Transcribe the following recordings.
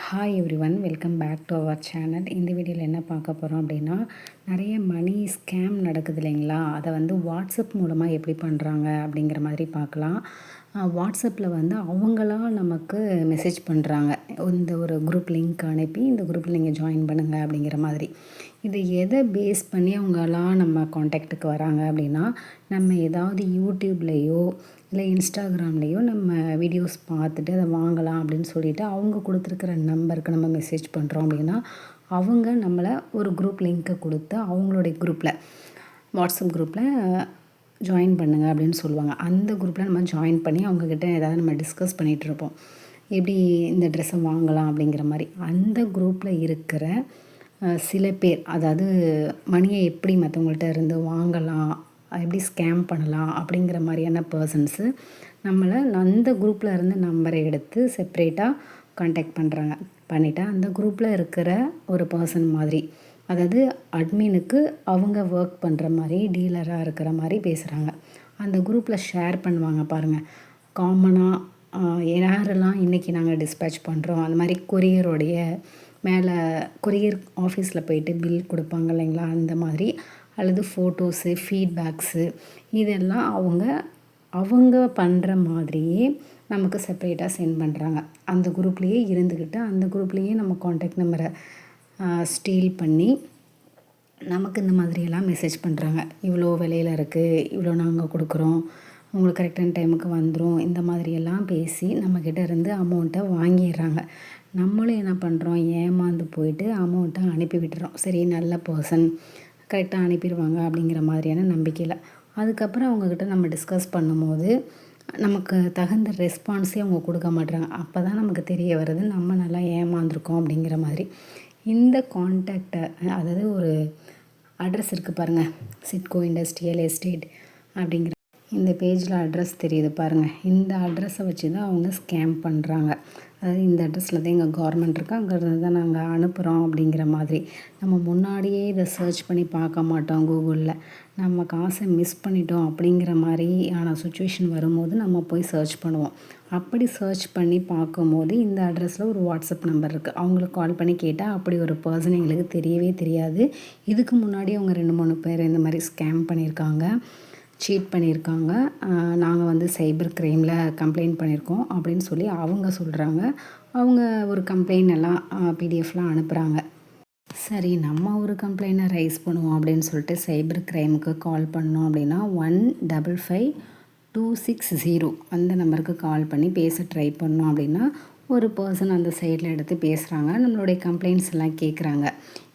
Hi everyone, welcome back to our channel. இந்த வீடியோவில் என்ன பார்க்க போகிறோம் அப்படின்னா, நிறைய மணி ஸ்கேம் நடக்குது இல்லைங்களா? அதை வாட்ஸ்அப் மூலமாக எப்படி பண்ணுறாங்க அப்படிங்கிற மாதிரி பார்க்கலாம். வாட்ஸ்அப்பில் அவங்களா நமக்கு மெசேஜ் பண்ணுறாங்க. இந்த ஒரு குரூப் லிங்க் அனுப்பி இந்த குரூப்பில் நீங்கள் ஜாயின் பண்ணுங்கள் அப்படிங்கிற மாதிரி. இது எதை பேஸ் பண்ணி அவங்களாம் நம்ம காண்டாக்டுக்கு வராங்க அப்படின்னா, நம்ம ஏதாவது யூடியூப்லேயோ இல்லை இன்ஸ்டாகிராம்லேயோ நம்ம வீடியோஸ் பார்த்துட்டு அதை வாங்கலாம் அப்படின்னு சொல்லிவிட்டு அவங்க கொடுத்துருக்குற நம்பருக்கு நம்ம மெசேஜ் பண்ணுறோம் அப்படின்னா, அவங்க நம்மளை ஒரு குரூப் லிங்க்கை கொடுத்து அவங்களுடைய குரூப்பில் வாட்ஸ்அப் குரூப்பில் ஜாயின் பண்ணுங்கள் அப்படின்னு சொல்லுவாங்க. அந்த குரூப்பில் நம்ம ஜாயின் பண்ணி அவங்கக்கிட்ட ஏதாவது நம்ம டிஸ்கஸ் பண்ணிகிட்ருப்போம், எப்படி இந்த ட்ரெஸ்ஸை வாங்கலாம் அப்படிங்கிற மாதிரி. அந்த குரூப்பில் இருக்கிற சில பேர், அதாவது மணியை எப்படி மற்றவங்கள்ட்ட இருந்து வாங்கலாம், எப்படி ஸ்கேம் பண்ணலாம் அப்படிங்கிற மாதிரியான பர்சன்ஸு நம்மளை அந்த குரூப்பில் இருந்து நம்பரை எடுத்து செப்ரேட்டாக காண்டாக்ட் பண்ணுறாங்க. பண்ணிவிட்டு அந்த குரூப்பில் இருக்கிற ஒரு பர்சன் மாதிரி, அதாவது அட்மினுக்கு அவங்க ஒர்க் பண்ணுற மாதிரி டீலராக இருக்கிற மாதிரி பேசுகிறாங்க. அந்த குரூப்பில் ஷேர் பண்ணுவாங்க பாருங்கள். காமனாக யாரெல்லாம் இன்றைக்கி நாங்கள் டிஸ்பேட்ச் பண்ணுறோம், அந்த மாதிரி கொரியருடைய மேலே கொரியர் ஆஃபீஸில் போயிட்டு பில் கொடுப்பாங்க இல்லைங்களா, அந்த மாதிரி. அல்லது ஃபோட்டோஸு, ஃபீட்பேக்ஸு, இதெல்லாம் அவங்க பண்ணுற மாதிரியே நமக்கு செப்ரேட்டாக சென்ட் பண்ணுறாங்க. அந்த குரூப்லேயே இருந்துக்கிட்டு அந்த குரூப்லேயே நம்ம காண்டாக்ட் நம்பரை ஸ்டீல் பண்ணி நமக்கு இந்த மாதிரியெல்லாம் மெசேஜ் பண்ணுறாங்க. இவ்வளோ விலையில் இருக்குது, இவ்வளோ நாங்கள் கொடுக்குறோம், உங்களுக்கு கரெக்டான டைமுக்கு வந்துடும், இந்த மாதிரியெல்லாம் பேசி நம்மக்கிட்ட இருந்து அமௌண்ட்டை வாங்கிடுறாங்க. நம்மளும் என்ன பண்ணுறோம், ஏமாந்து போயிட்டு அமௌண்ட்டை அனுப்பி விட்டுறோம். சரி, நல்ல பர்சன், கரெக்டாக அனுப்பிடுவாங்க அப்படிங்கிற மாதிரியான நம்பிக்கையில். அதுக்கப்புறம் அவங்கக்கிட்ட நம்ம டிஸ்கஸ் பண்ணும்போது நமக்கு தகுந்த ரெஸ்பான்ஸே அவங்க கொடுக்க மாட்றாங்க. அப்போ தான் நமக்கு தெரிய வருது நம்ம நல்லா ஏமாந்துருக்கோம் அப்படிங்கிற மாதிரி. இந்த கான்டாக்டை, அதாவது ஒரு அட்ரஸ் இருக்குது பாருங்கள், சிட்கோ இண்டஸ்ட்ரியல் எஸ்டேட் அப்படிங்கிற இந்த பேஜில் அட்ரஸ் தெரியுது பாருங்கள். இந்த அட்ரஸை வச்சு தான் அவங்க ஸ்கேம் பண்ணுறாங்க. அதாவது இந்த அட்ரஸில் தான் எங்கள் கவர்மெண்ட் இருக்குது, அங்கேருந்து தான் நாங்கள் அனுப்புகிறோம் அப்படிங்கிற மாதிரி. நம்ம முன்னாடியே இதை சர்ச் பண்ணி பார்க்க மாட்டோம் கூகுளில். நம்ம காசை மிஸ் பண்ணிட்டோம் அப்படிங்கிற மாதிரியான சுச்சுவேஷன் வரும்போது நம்ம போய் சர்ச் பண்ணுவோம். அப்படி சர்ச் பண்ணி பார்க்கும்போது இந்த அட்ரஸில் ஒரு வாட்ஸ்அப் நம்பர் இருக்குது. அவங்களுக்கு கால் பண்ணி கேட்டால் அப்படி ஒரு பர்சன் எங்களுக்கு தெரியவே தெரியாது. இதுக்கு முன்னாடி அவங்க 2-3 பேர் இந்த மாதிரி ஸ்கேம் பண்ணியிருக்காங்க, சீட் பண்ணியிருக்காங்க. நாங்கள் சைபர் க்ரைமில் கம்ப்ளைண்ட் பண்ணியிருக்கோம் அப்படின்னு சொல்லி அவங்க சொல்கிறாங்க. அவங்க ஒரு கம்ப்ளைண்ட் எல்லாம் பிடிஎஃப்லாம் அனுப்புகிறாங்க. சரி, நம்ம ஒரு கம்ப்ளைண்ட்டை ரைஸ் பண்ணுவோம் அப்படின்னு சொல்லிட்டு சைபர் க்ரைமுக்கு கால் பண்ணோம் அப்படின்னா 155260 அந்த நம்பருக்கு கால் பண்ணி பேச ட்ரை பண்ணோம் அப்படின்னா ஒரு பர்சன் அந்த சைடில் எடுத்து பேசுகிறாங்க. நம்மளுடைய கம்ப்ளைண்ட்ஸ் எல்லாம் கேட்குறாங்க.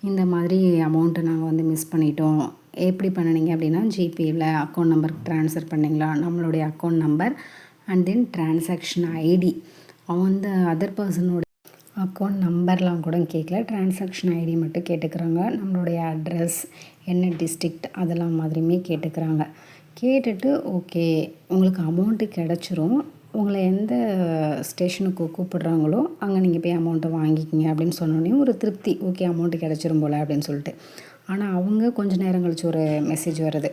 இந்த மாதிரி அமௌண்ட்டு நாங்கள் மிஸ் பண்ணிட்டோம், எப்படி பண்ணினீங்க அப்படின்னா ஜிபேயில் அக்கௌண்ட் நம்பருக்கு ட்ரான்ஸ்ஃபர் பண்ணிங்களா, நம்மளுடைய account number and then transaction ID, அந்த அதர் பர்சனோட அக்கௌண்ட் நம்பர்லாம் கூட கேட்கல, டிரான்சாக்ஷன் ஐடி மட்டும் கேட்டுக்கிறாங்க. நம்மளுடைய அட்ரஸ், என்ன டிஸ்ட்ரிக்ட், அதெல்லாம் மாதிரியுமே கேட்டுக்கிறாங்க. கேட்டுட்டு ஓகே உங்களுக்கு அமௌண்ட்டு கிடச்சிரும், உங்களை எந்த ஸ்டேஷனுக்கு கூப்பிடுறாங்களோ அங்கே நீங்கள் போய் அமௌண்ட்டை வாங்கிக்கிங்க அப்படின்னு சொன்னோன்னே ஒரு திருப்தி, ஓகே அமௌண்ட்டு கிடச்சிரும் போல் அப்படின்னு சொல்லிட்டு. ஆனால் அவங்க கொஞ்சம் நேரம் கழிச்சு ஒரு மெசேஜ் வருது,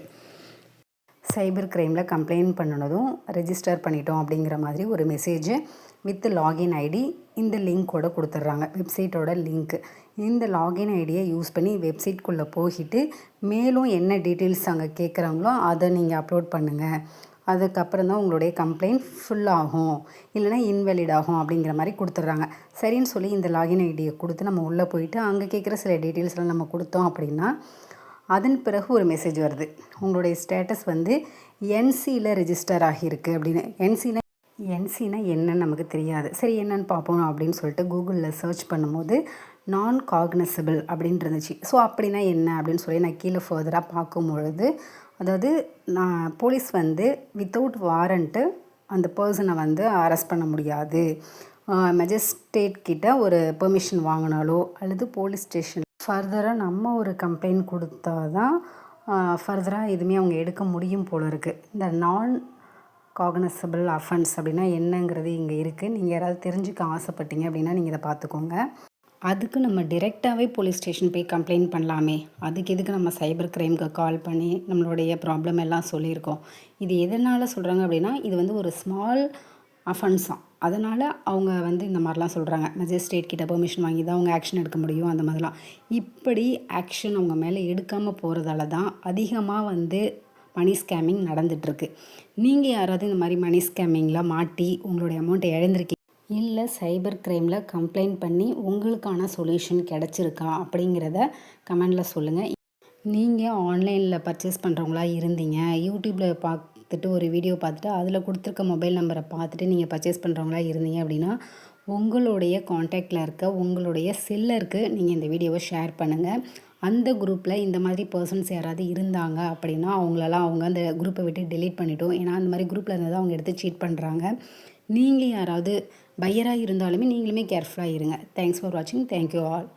சைபர் க்ரைமில் கம்ப்ளைண்ட் பண்ணினதும் ரெஜிஸ்டர் பண்ணிட்டோம் அப்படிங்கிற மாதிரி ஒரு மெசேஜ் வித் லாகின் ஐடி இந்த லிங்க்கோடு கொடுத்துட்றாங்க, வெப்சைட்டோட லிங்க்கு. இந்த லாகின் ஐடியை யூஸ் பண்ணி வெப்சைட்குள்ளே போயிட்டு மேலும் என்ன டீட்டெயில்ஸ் அங்கே கேட்குறாங்களோ அதை நீங்கள் அப்லோட் பண்ணுங்கள், அதுக்கப்புறம் தான் உங்களுடைய கம்ப்ளைண்ட் ஃபுல் ஆகும், இல்லைனா இன்வேலிட் ஆகும் அப்படிங்கிற மாதிரி கொடுத்துட்றாங்க. சரின்னு சொல்லி இந்த லாகின் ஐடியை கொடுத்து நம்ம உள்ளே போயிட்டு அங்கே கேட்குற சில டீட்டெயில்ஸ்லாம் நம்ம கொடுத்தோம் அப்படின்னா அதன் பிறகு ஒரு மெசேஜ் வருது, உங்களுடைய ஸ்டேட்டஸ் என்சியில் ரெஜிஸ்டர் ஆகியிருக்கு அப்படின்னு. என்சினா என்னன்னு நமக்கு தெரியாது. சரி, என்னென்னு பார்ப்போம் அப்படின்னு சொல்லிட்டு கூகுளில் சர்ச் பண்ணும்போது நான் காக்னசபிள் அப்படின்னு இருந்துச்சு. ஸோ அப்படின்னா என்ன அப்படின்னு சொல்லி நான் கீழே ஃபர்தராக பார்க்கும்பொழுது, அதாவது போலீஸ் வித்தவுட் வாரண்ட்டு அந்த பர்சனை அரெஸ்ட் பண்ண முடியாது. மெஜிஸ்ட்ரேட் கிட்ட ஒரு பெர்மிஷன் வாங்கினாலோ அல்லது போலீஸ் ஸ்டேஷன் ஃபர்தராக நம்ம ஒரு கம்ப்ளைண்ட் கொடுத்தா தான் ஃபர்தராக எதுவுமே அவங்க எடுக்க முடியும் போல் இருக்குது. இந்த நான் காக்னசபிள் அஃபென்ஸ் அப்படின்னா என்னங்கிறது இங்கே இருக்குது. நீங்கள் யாராவது தெரிஞ்சுக்க ஆசைப்பட்டீங்க அப்படின்னா நீங்கள் இதை பார்த்துக்கோங்க. அதுக்கு நம்ம டிரெக்டாகவே போலீஸ் ஸ்டேஷன் போய் கம்ப்ளைண்ட் பண்ணலாமே, அதுக்கு எதுக்கு நம்ம சைபர் க்ரைமுக்கு கால் பண்ணி நம்மளுடைய ப்ராப்ளம் எல்லாம் சொல்லியிருக்கோம். இது எதனால் சொல்கிறாங்க அப்படின்னா, இது ஒரு ஸ்மால் அஃபென்ஸாம். அதனால் அவங்க வந்து இந்த மாதிரிலாம் சொல்கிறாங்க. மேஜிஸ்ட்ரேட் கிட்ட பெர்மிஷன் வாங்கி தான் அவங்க ஆக்ஷன் எடுக்க முடியும் அந்த மாதிரிலாம். இப்படி ஆக்ஷன் அவங்க மேலே எடுக்காமல் போகிறதால தான் அதிகமாக வந்து மணி ஸ்கேமிங் நடந்துகிட்ருக்கு. நீங்கள் யாராவது இந்த மாதிரி மணி ஸ்கேமிங்கில் மாட்டி உங்களுடைய அமௌண்ட்டை இழந்திருக்கீங்க, இல்லை சைபர் கிரைமில் கம்ப்ளைண்ட் பண்ணி உங்களுக்கான சொல்யூஷன் கிடச்சிருக்கா அப்படிங்கிறத கமெண்டில் சொல்லுங்கள். நீங்கள் ஆன்லைனில் பர்ச்சேஸ் பண்ணுறவங்களா இருந்தீங்க, யூடியூப்பில் பார்த்துட்டு ஒரு வீடியோ பார்த்துட்டு அதில் கொடுத்துருக்க மொபைல் நம்பரை பார்த்துட்டு நீங்கள் பர்ச்சேஸ் பண்ணுறவங்களா இருந்தீங்க அப்படின்னா, உங்களுடைய காண்டாக்டில் இருக்க உங்களுடைய செல்லருக்கு நீங்கள் இந்த வீடியோவை ஷேர் பண்ணுங்கள். அந்த குரூப்பில் இந்த மாதிரி பர்சன்ஸ் யாராவது இருந்தாங்க அப்படின்னா அவங்களெல்லாம் அவங்க அந்த குரூப்பை விட்டு டெலீட் பண்ணிட்டோம். ஏன்னா அந்த மாதிரி குரூப்பில் இருந்தால் அவங்க எடுத்து சீட் பண்ணுறாங்க. நீங்கள் யாராவது பையராக இருந்தாலுமே நீங்களுமே கேர்ஃபுல்லாக இருங்க. தேங்க்ஸ் ஃபார் வாட்சிங். Thank you all.